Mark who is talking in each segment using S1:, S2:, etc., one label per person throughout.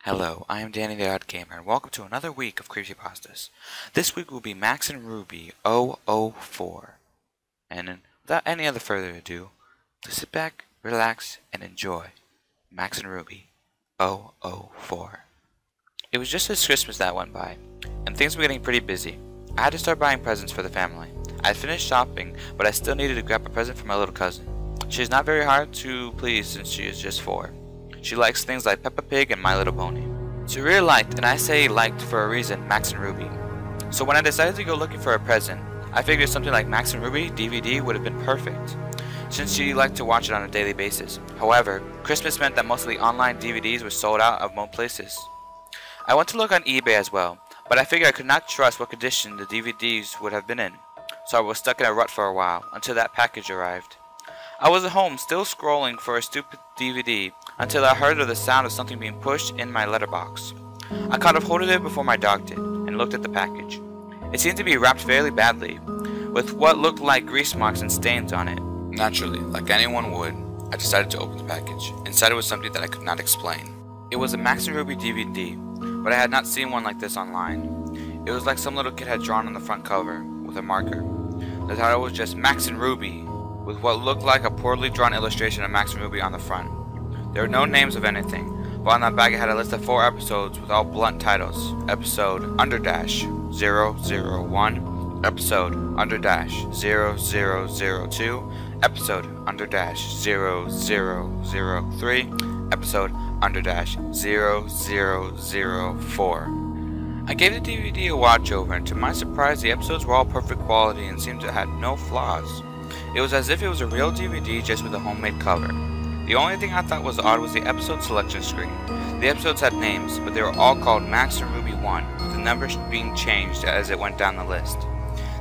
S1: Hello, I am Danny the Odd Gamer, and welcome to another week of Creepypastas. This week will be Max and Ruby 004. And without any other further ado, please sit back, relax, and enjoy Max and Ruby 004. It was just this Christmas that went by, and things were getting pretty busy. I had to start buying presents for the family. I had finished shopping, but I still needed to grab a present for my little cousin. She is not very hard to please since she is just 4. She likes things like Peppa Pig and My Little Pony. She really liked, and I say liked for a reason, Max and Ruby. So when I decided to go looking for a present, I figured something like Max and Ruby DVD would have been perfect, since she liked to watch it on a daily basis. However, Christmas meant that most of the online DVDs were sold out of most places. I went to look on eBay as well, but I figured I could not trust what condition the DVDs would have been in, so I was stuck in a rut for a while, until that package arrived. I was at home still scrolling for a stupid DVD until I heard of the sound of something being pushed in my letterbox. I caught a hold of it before my dog did and looked at the package. It seemed to be wrapped fairly badly, with what looked like grease marks and stains on it. Naturally, like anyone would, I decided to open the package. Inside it was something that I could not explain. It was a Max and Ruby DVD, but I had not seen one like this online. It was like some little kid had drawn on the front cover with a marker. The title was just Max and Ruby, with what looked like a poorly drawn illustration of Max and Ruby on the front. There were no names of anything, but on the back it had a list of 4 episodes with all blunt titles. Episode _001, Episode _0002, Episode _0003, Episode _0004. I gave the DVD a watch over, and to my surprise the episodes were all perfect quality and seemed to have no flaws. It was as if it was a real DVD just with a homemade cover. The only thing I thought was odd was the episode selection screen. The episodes had names, but they were all called Max and Ruby 1, with the numbers being changed as it went down the list.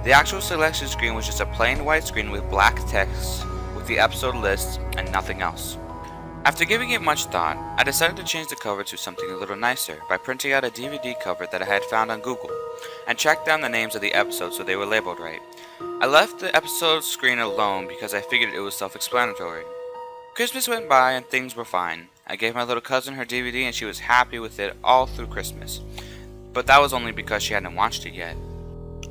S1: The actual selection screen was just a plain white screen with black text with the episode lists and nothing else. After giving it much thought, I decided to change the cover to something a little nicer by printing out a DVD cover that I had found on Google and tracked down the names of the episodes so they were labeled right. I left the episode screen alone because I figured it was self-explanatory. Christmas went by and things were fine. I gave my little cousin her DVD and she was happy with it all through Christmas. But that was only because she hadn't watched it yet.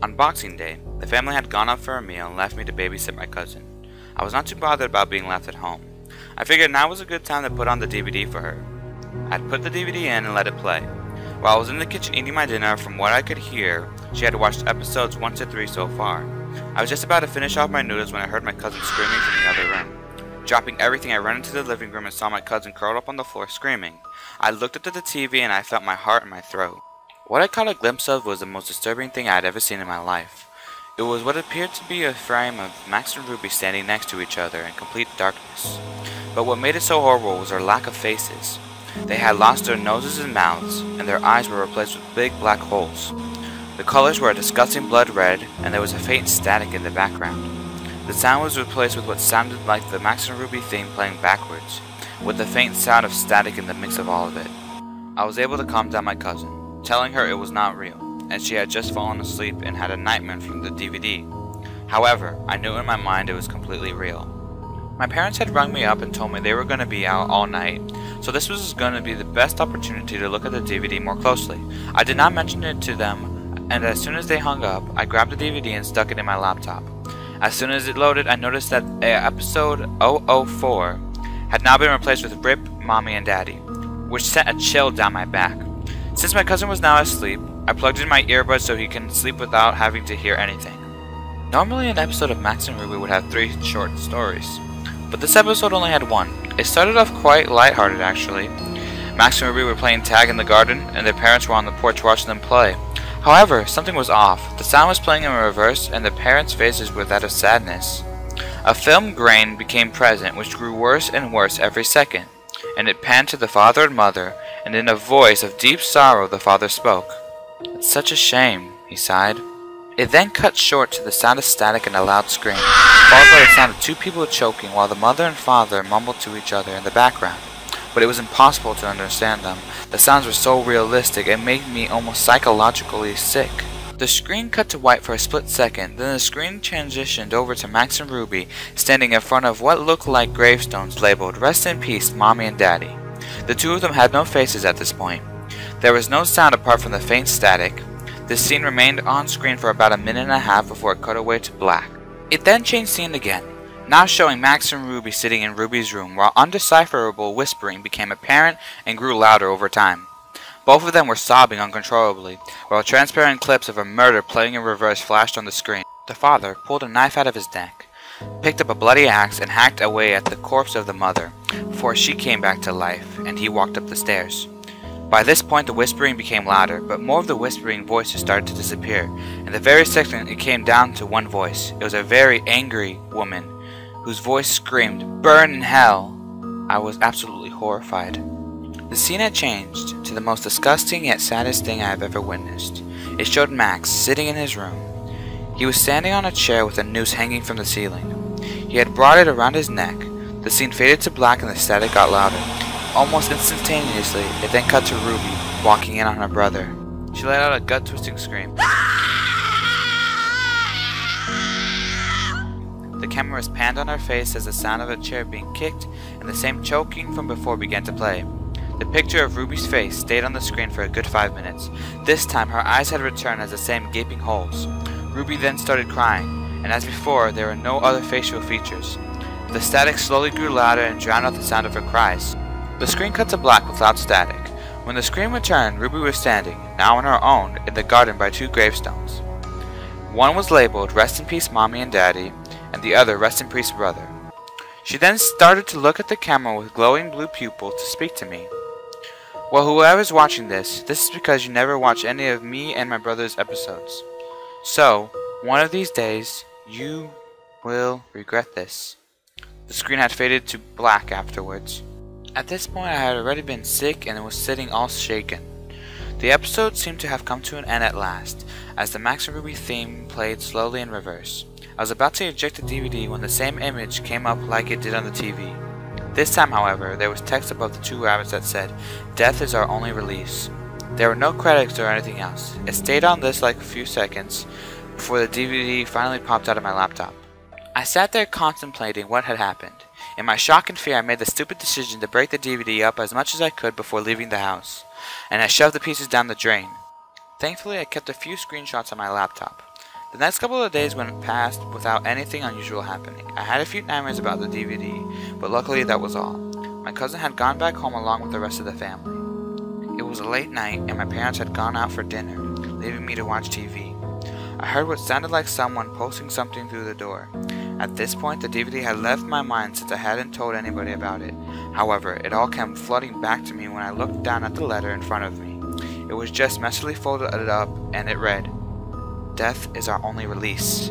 S1: On Boxing Day, the family had gone out for a meal and left me to babysit my cousin. I was not too bothered about being left at home. I figured now was a good time to put on the DVD for her. I'd put the DVD in and let it play. While I was in the kitchen eating my dinner, from what I could hear, she had watched episodes 1 to 3 so far. I was just about to finish off my noodles when I heard my cousin screaming from the other room. Dropping everything, I ran into the living room and saw my cousin curled up on the floor screaming. I looked up at the TV and I felt my heart in my throat. What I caught a glimpse of was the most disturbing thing I had ever seen in my life. It was what appeared to be a frame of Max and Ruby standing next to each other in complete darkness. But what made it so horrible was their lack of faces. They had lost their noses and mouths, and their eyes were replaced with big black holes. The colors were a disgusting blood red, and there was a faint static in the background. The sound was replaced with what sounded like the Max and Ruby theme playing backwards, with the faint sound of static in the mix of all of it. I was able to calm down my cousin, telling her it was not real, and she had just fallen asleep and had a nightmare from the DVD. However, I knew in my mind it was completely real. My parents had rung me up and told me they were going to be out all night, so this was going to be the best opportunity to look at the DVD more closely. I did not mention it to them, and as soon as they hung up, I grabbed the DVD and stuck it in my laptop. As soon as it loaded, I noticed that episode 004 had now been replaced with RIP Mommy and Daddy, which sent a chill down my back. Since my cousin was now asleep, I plugged in my earbuds so he can sleep without having to hear anything. Normally an episode of Max and Ruby would have 3 short stories, but this episode only had 1. It started off quite lighthearted actually. Max and Ruby were playing tag in the garden and their parents were on the porch watching them play. However, something was off. The sound was playing in reverse and the parents' faces were that of sadness. A film grain became present which grew worse and worse every second, and it panned to the father and mother, and in a voice of deep sorrow the father spoke. "It's such a shame," he sighed. It then cut short to the sound of static and a loud scream, followed by the sound of 2 people choking while the mother and father mumbled to each other in the background. But it was impossible to understand them. The sounds were so realistic it made me almost psychologically sick. The screen cut to white for a split second, then the screen transitioned over to Max and Ruby standing in front of what looked like gravestones labeled "Rest in Peace, Mommy and Daddy." The 2 of them had no faces at this point. There was no sound apart from the faint static. This scene remained on screen for about a minute and a half before it cut away to black. It then changed scene again, now showing Max and Ruby sitting in Ruby's room, while undecipherable whispering became apparent and grew louder over time. Both of them were sobbing uncontrollably, while transparent clips of a murder playing in reverse flashed on the screen. The father pulled a knife out of his neck, picked up a bloody axe, and hacked away at the corpse of the mother, before she came back to life, and he walked up the stairs. By this point the whispering became louder, but more of the whispering voices started to disappear, and the very second it came down to one voice. It was a very angry woman, whose voice screamed, "Burn in hell!" I was absolutely horrified. The scene had changed to the most disgusting yet saddest thing I have ever witnessed. It showed Max sitting in his room. He was standing on a chair with a noose hanging from the ceiling. He had brought it around his neck. The scene faded to black and the static got louder. Almost instantaneously, it then cut to Ruby, walking in on her brother. She let out a gut-twisting scream. The camera was panned on her face as the sound of a chair being kicked and the same choking from before began to play. The picture of Ruby's face stayed on the screen for a good 5 minutes. This time her eyes had returned as the same gaping holes. Ruby then started crying, and as before there were no other facial features. The static slowly grew louder and drowned out the sound of her cries. The screen cut to black without static. When the screen returned, Ruby was standing, now on her own, in the garden by 2 gravestones. One was labeled "Rest in Peace Mommy and Daddy," and the other "Rest in Peace Brother." She then started to look at the camera with glowing blue pupils to speak to me. Well, whoever's watching this is because you never watched any of me and my brother's episodes. So, one of these days, you will regret this. The screen had faded to black afterwards. At this point, I had already been sick and was sitting all shaken. The episode seemed to have come to an end at last, as the Max and Ruby theme played slowly in reverse. I was about to eject the DVD when the same image came up like it did on the TV. This time, however, there was text above the 2 rabbits that said, "Death is our only release." There were no credits or anything else. It stayed on this like a few seconds before the DVD finally popped out of my laptop. I sat there contemplating what had happened. In my shock and fear, I made the stupid decision to break the DVD up as much as I could before leaving the house, and I shoved the pieces down the drain. Thankfully, I kept a few screenshots on my laptop. The next couple of days went past without anything unusual happening. I had a few nightmares about the DVD, but luckily that was all. My cousin had gone back home along with the rest of the family. It was a late night, and my parents had gone out for dinner, leaving me to watch TV. I heard what sounded like someone posting something through the door. At this point, the DVD had left my mind since I hadn't told anybody about it. However, it all came flooding back to me when I looked down at the letter in front of me. It was just messily folded up, and it read, "Death is our only release."